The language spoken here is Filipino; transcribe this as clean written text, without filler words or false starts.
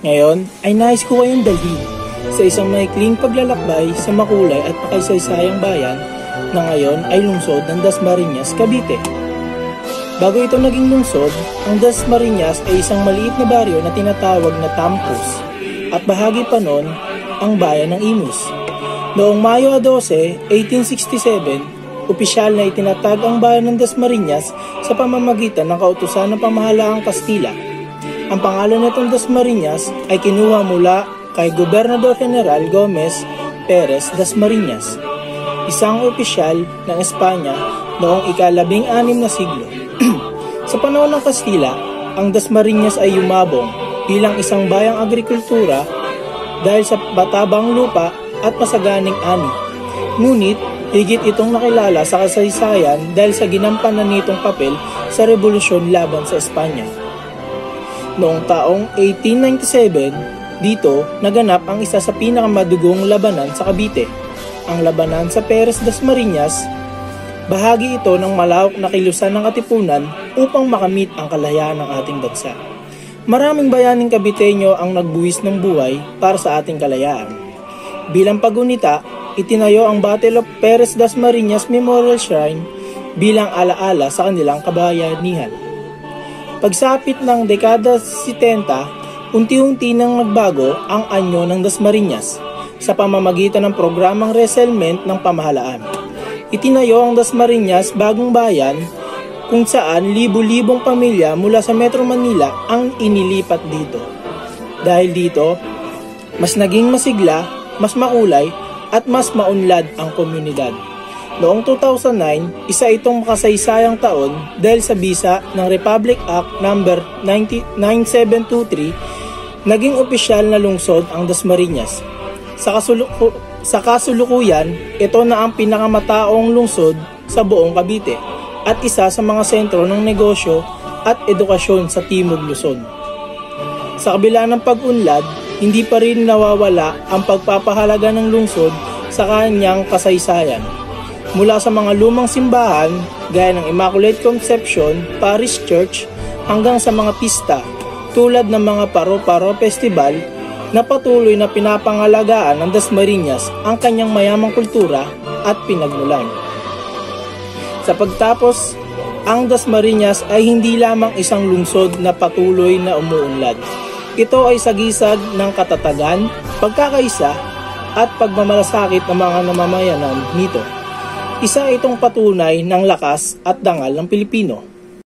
Ngayon ay nais ko kayong dalhin sa isang maikling paglalakbay sa makulay at makasaysayang bayan na ngayon ay lungsod ng Dasmariñas, Cavite. Bago ito naging lungsod, ang Dasmariñas ay isang maliit na baryo na tinatawag na Tampos at bahagi pa noon ang bayan ng Imus. Noong Mayo 12, 1867, opisyal na itinatag ang bayan ng Dasmariñas sa pamamagitan ng kautusan ng pamahalaang Kastila. Ang pangalan nitong Dasmariñas ay kinuha mula kay Gobernador General Gomez Perez Dasmariñas, isang opisyal ng Espanya noong ika-16 na siglo. Sa panahon ng Kastila, ang Dasmariñas ay yumabong bilang isang bayang agrikultura dahil sa matabang lupa at masaganing ani. Ngunit, higit itong nakilala sa kasaysayan dahil sa ginampanan nitong papel sa revolusyon laban sa Espanya. Noong taong 1897, dito naganap ang isa sa pinakamadugong labanan sa Cavite, ang labanan sa Perez Dasmariñas. Bahagi ito ng malawak na kilusan ng katipunan upang makamit ang kalayaan ng ating bansa. Maraming bayaning Caviteño ang nagbuwis ng buhay para sa ating kalayaan. Bilang pagunita, itinayo ang Battle of Perez Dasmariñas Memorial Shrine bilang alaala sa kanilang kabayanihan. Pagsapit ng dekada 70, unti-unti nang nagbago ang anyo ng Dasmariñas sa pamamagitan ng programang resettlement ng pamahalaan. Itinayo ang Dasmariñas bagong bayan kung saan libu-libong pamilya mula sa Metro Manila ang inilipat dito. Dahil dito, mas naging masigla, mas makulay at mas maunlad ang komunidad. Noong 2009, isa itong makasaysayang taon dahil sa bisa ng Republic Act No. 9723, naging opisyal na lungsod ang Dasmariñas. Sa kasulukuyan, ito na ang pinakamataong lungsod sa buong Cavite at isa sa mga sentro ng negosyo at edukasyon sa Timog Luzon. Sa kabila ng pag-unlad, hindi pa rin nawawala ang pagpapahalaga ng lungsod sa kanyang kasaysayan. Mula sa mga lumang simbahan gaya ng Immaculate Conception Parish Church hanggang sa mga pista tulad ng mga paro-paro festival na patuloy na pinapangalagaan ng Dasmariñas ang kanyang mayamang kultura at pinagmulan. Sa pagtapos, ang Dasmariñas ay hindi lamang isang lungsod na patuloy na umuunlad. Ito ay sagisag ng katatagan, pagkakaisa at pagmamalasakit ng mga namamayanan nito. Isa itong patunay ng lakas at dangal ng Pilipino.